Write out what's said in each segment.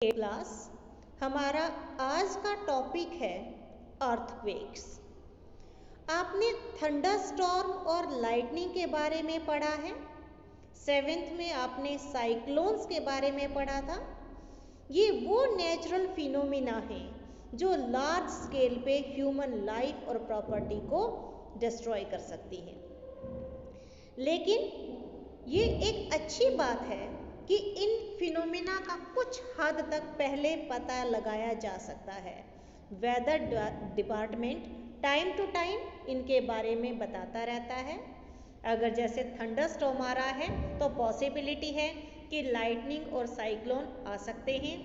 Class हमारा आज का टॉपिक है अर्थक्वेक्स। आपने थंडरस्टॉर्म और लाइटनिंग के बारे में पढ़ा है। सेवेंथ में आपने साइक्लोन्स के बारे में पढ़ा था। ये वो नेचुरल फिनोमिना हैं जो लार्ज स्केल पे ह्यूमन लाइफ और प्रॉपर्टी को डिस्ट्रॉय कर सकती हैं। लेकिन ये एक अच्छी बात है कि इन फिनोमिना का कुछ हद तक पहले पता लगाया जा सकता है। Weather department time to time इनके बारे में बताता रहता है। अगर जैसे थंडरस्टॉर्म आ रहा है तो पॉसिबिलिटी है कि लाइटनिंग और साइक्लोन आ सकते हैं।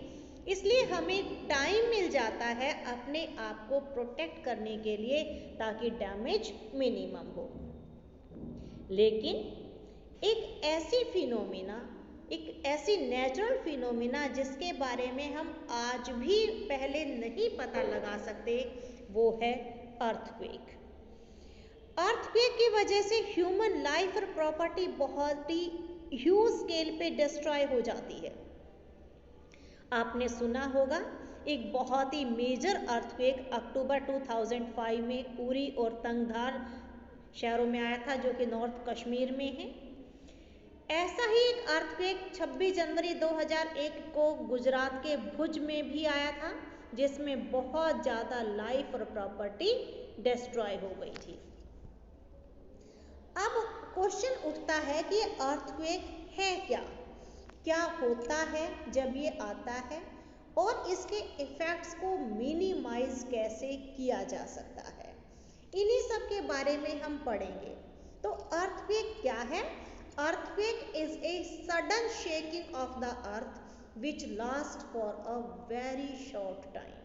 इसलिए हमें टाइम मिल जाता है अपने आप को प्रोटेक्ट करने के लिए ताकि डैमेज मिनिमम हो। लेकिन एक ऐसी फिनोमिना, एक ऐसी नेचुरल फिनोमिना जिसके बारे में हम आज भी पहले नहीं पता लगा सकते, वो है अर्थक्वेक। अर्थक्वेक की वजह से ह्यूमन लाइफ और प्रॉपर्टी बहुत ही ह्यूज स्केल पे डिस्ट्रॉय हो जाती है। आपने सुना होगा एक बहुत ही मेजर अर्थक्वेक अक्टूबर 2005 में उरी और तंगधार शहरों में आया था, जो कि नॉर्थ कश्मीर में है। ऐसा ही एक अर्थक्वेक 26 जनवरी 2001 को गुजरात के भुज में भी आया था, जिसमें बहुत ज़्यादा लाइफ और प्रॉपर्टी डिस्ट्रॉय हो गई थी। अब क्वेश्चन उठता है कि अर्थक्वेक है क्या, क्या होता है जब ये आता है और इसके इफेक्ट्स को मिनिमाइज कैसे किया जा सकता है। इन्हीं सब के बारे में हम पढ़ेंगे। तो अर्थक्वेक क्या है? Earthquake is a sudden shaking of the earth which lasts for a very short time.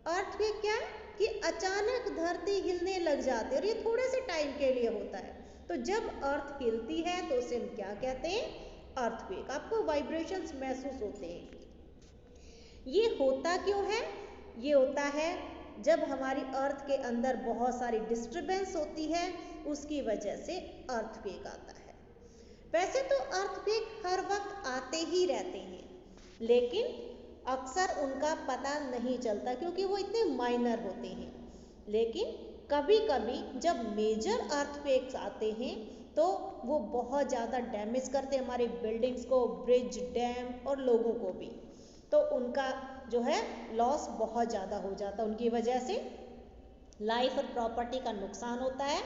Earthquake क्या है कि अचानक धरती हिलने लग जाती है और ये थोड़े से टाइम के लिए होता है। तो जब अर्थ हिलती है तो उसे हम क्या कहते हैं? अर्थक्वेक। आपको वाइब्रेशंस महसूस होते हैं। ये होता क्यों है? ये होता है जब हमारी अर्थ के अंदर बहुत सारी डिस्टर्बेंस होती है, उसकी वजह से अर्थक्वेक आता है। वैसे तो अर्थक्वेक हर वक्त आते ही रहते हैं, लेकिन अक्सर उनका पता नहीं चलता क्योंकि वो इतने माइनर होते हैं। लेकिन कभी कभी जब मेजर अर्थक्वेक्स आते हैं तो वो बहुत ज़्यादा डैमेज करते हैं हमारी बिल्डिंग्स को, ब्रिज, डैम और लोगों को भी। तो उनका जो है लॉस बहुत ज़्यादा हो जाता है। उनकी वजह से लाइफ और प्रॉपर्टी का नुकसान होता है।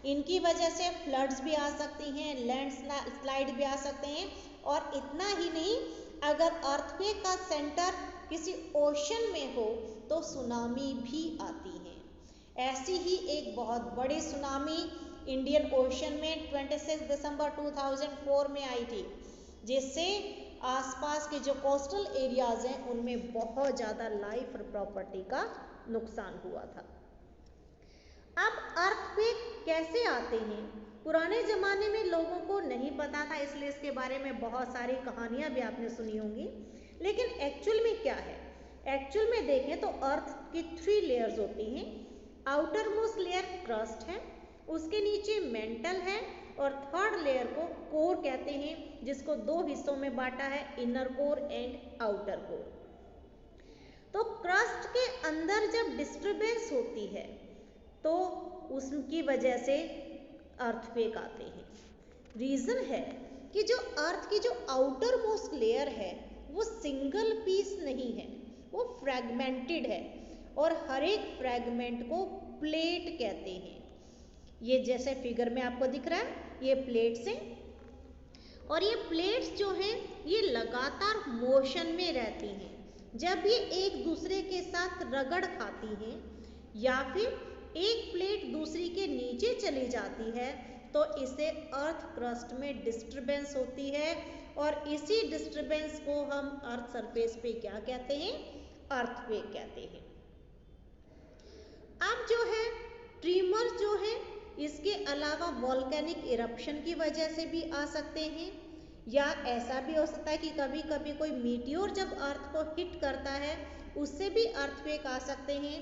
इनकी वजह से फ्लड्स भी आ सकती हैं, लैंड स्लाइड भी आ सकते हैं। और इतना ही नहीं, अगर अर्थक्वेक का सेंटर किसी ओशन में हो तो सुनामी भी आती है। ऐसी ही एक बहुत बड़ी सुनामी इंडियन ओशन में 26 दिसंबर 2004 में आई थी, जिससे आसपास के जो कोस्टल एरियाज हैं उनमें बहुत ज़्यादा लाइफ और प्रॉपर्टी का नुकसान हुआ था। अब अर्थक्वेक कैसे आते हैं? पुराने ज़माने में लोगों को नहीं पता था, इसलिए इसके बारे में बहुत सारी कहानियाँ भी आपने सुनी होंगी। लेकिन एक्चुअल में क्या है? एक्चुअल में देखें तो अर्थ की 3 लेयर्स होती हैं। आउटर मोस्ट लेयर क्रस्ट है, उसके नीचे मेंटल है और थर्ड लेयर को कोर कहते हैं, जिसको 2 हिस्सों में बांटा है, inner core and outer core. तो क्रस्ट के अंदर जब डिस्टर्बेंस होती है तो उसकी वजह से अर्थक्वेक आते हैं। रीज़न है कि जो अर्थ की जो आउटर मोस्ट लेयर है वो सिंगल पीस नहीं है, वो फ्रैगमेंटेड है और हर एक फ्रैगमेंट को प्लेट कहते हैं। ये जैसे फिगर में आपको दिख रहा है, ये प्लेट्स हैं और ये प्लेट्स जो हैं ये लगातार मोशन में रहती हैं। जब ये एक दूसरे के साथ रगड़ खाती हैं या फिर एक प्लेट दूसरी के नीचे चली जाती है तो इसे अर्थ क्रस्ट में डिस्टर्बेंस होती है और इसी डिस्टर्बेंस को हम अर्थ सरफेस पे क्या कहते हैं? अर्थक्वेक कहते हैं। अब जो है ट्रीमर्स जो है इसके अलावा वॉल्केनिक इरप्शन की वजह से भी आ सकते हैं, या ऐसा भी हो सकता है कि कभी कभी कोई मीटियोर जब अर्थ को हिट करता है उससे भी अर्थक्वेक आ सकते हैं।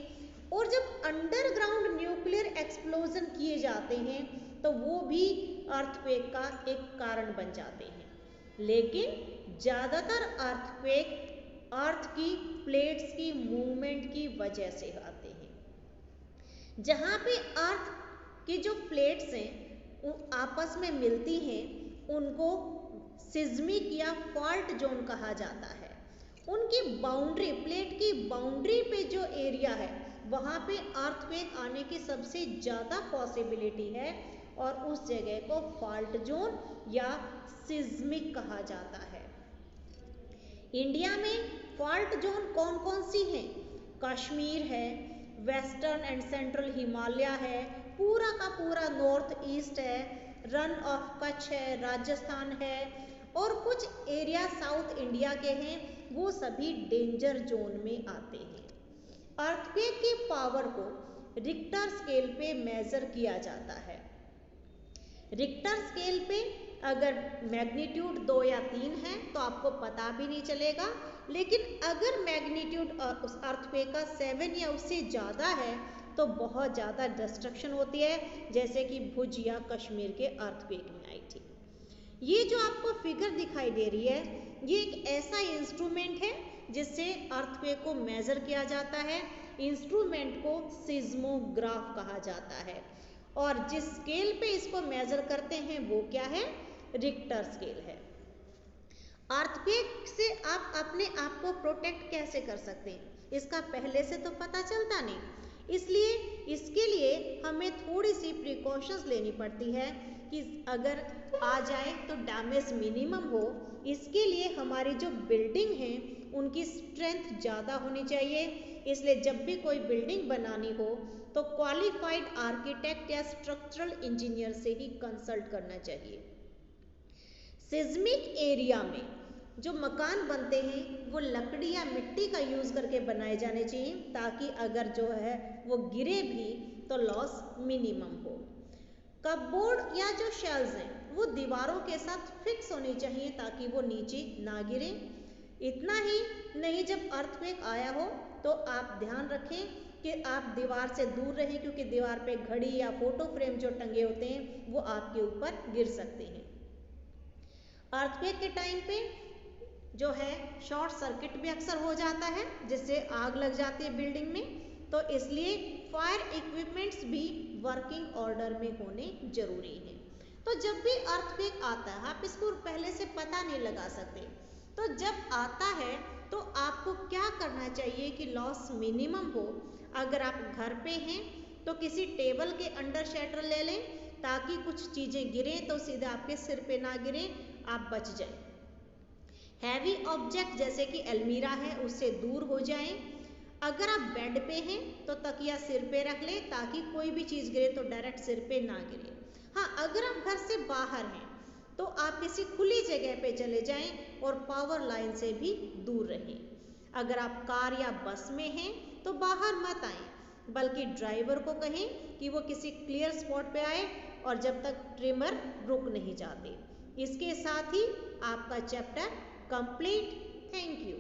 और जब अंडरग्राउंड न्यूक्लियर एक्सप्लोजन किए जाते हैं तो वो भी अर्थक्वेक का एक कारण बन जाते हैं। लेकिन ज़्यादातर अर्थक्वेक अर्थ की प्लेट्स की मूवमेंट की वजह से आते हैं। जहाँ पे अर्थ की जो प्लेट्स हैं वो आपस में मिलती हैं, उनको सिज्मिक या फॉल्ट जोन कहा जाता है। उनकी बाउंड्री, प्लेट की बाउंड्री पे जो एरिया है वहाँ पे अर्थक्वेक आने की सबसे ज़्यादा पॉसिबिलिटी है और उस जगह को फॉल्ट जोन या सिज्मिक कहा जाता है। इंडिया में फॉल्ट जोन कौन कौन सी हैं? कश्मीर है, वेस्टर्न एंड सेंट्रल हिमालय है, पूरा का पूरा नॉर्थ ईस्ट है, रन ऑफ कच्छ है, राजस्थान है और कुछ एरिया साउथ इंडिया के हैं, वो सभी डेंजर जोन में आते हैं। अर्थक्वेक की पावर को रिक्टर स्केल पे मेजर किया जाता है। रिक्टर स्केल पे अगर मैग्नीट्यूड 2 या 3 है तो आपको पता भी नहीं चलेगा, लेकिन अगर मैग्नीट्यूड उस अर्थक्वेक का 7 या उससे ज़्यादा है तो बहुत ज़्यादा डिस्ट्रक्शन होती है, जैसे कि भुज या कश्मीर के अर्थक्वेक में आई थी। ये जो आपको फिगर दिखाई दे रही है, ये एक ऐसा इंस्ट्रूमेंट है जिससे अर्थक्वेक को मेजर किया जाता है। इंस्ट्रूमेंट को सिज्मोग्राफ कहा जाता है और जिस स्केल पे इसको मेजर करते हैं वो क्या है? रिक्टर स्केल है। अर्थक्वेक से आप अपने आप को प्रोटेक्ट कैसे कर सकते हैं, इसका पहले से तो पता चलता नहीं, इसलिए इसके लिए हमें थोड़ी सी प्रिकॉशंस लेनी पड़ती है कि अगर आ जाए तो डैमेज मिनिमम हो। इसके लिए हमारी जो बिल्डिंग है उनकी स्ट्रेंथ ज़्यादा होनी चाहिए, इसलिए जब भी कोई बिल्डिंग बनानी हो तो क्वालिफाइड आर्किटेक्ट या स्ट्रक्चरल इंजीनियर से ही कंसल्ट करना चाहिए। सिज्मिक एरिया में जो मकान बनते हैं वो लकड़ी या मिट्टी का यूज़ करके बनाए जाने चाहिए, ताकि अगर जो है वो गिरे भी तो लॉस मिनिमम हो। कपबोर्ड या जो शेल्व्स हैं वो दीवारों के साथ फिक्स होनी चाहिए ताकि वो नीचे ना गिरे। इतना ही नहीं, जब अर्थक्वेक आया हो तो आप ध्यान रखें कि आप दीवार से दूर रहें, क्योंकि दीवार पे घड़ी या फोटो फ्रेम जो टंगे होते हैं वो आपके ऊपर गिर सकते हैं। अर्थक्वेक के टाइम पे जो है शॉर्ट सर्किट भी अक्सर हो जाता है, जिससे आग लग जाती है बिल्डिंग में, तो इसलिए फायर इक्विपमेंट्स भी वर्किंग ऑर्डर में होने जरूरी हैं। तो जब भी अर्थक्वेक आता है आप इसको पहले से पता नहीं लगा सकते, तो जब आता है तो आपको क्या करना चाहिए कि लॉस मिनिमम हो। अगर आप घर पे हैं तो किसी टेबल के अंडर शेल्टर ले लें, ताकि कुछ चीज़ें गिरें तो सीधे आपके सिर पे ना गिरें, आप बच जाएं। हैवी ऑब्जेक्ट जैसे कि अलमीरा है उससे दूर हो जाएं। अगर आप बेड पे हैं तो तकिया सिर पे रख लें, ताकि कोई भी चीज़ गिरे तो डायरेक्ट सिर पे ना गिरे। हाँ, अगर आप घर से बाहर हैं तो आप किसी खुली जगह पे चले जाएं और पावर लाइन से भी दूर रहें। अगर आप कार या बस में हैं तो बाहर मत आएं, बल्कि ड्राइवर को कहें कि वो किसी क्लियर स्पॉट पे आए और जब तक ट्रिमर रुक नहीं जाते। इसके साथ ही आपका चैप्टर कंप्लीट। Thank you.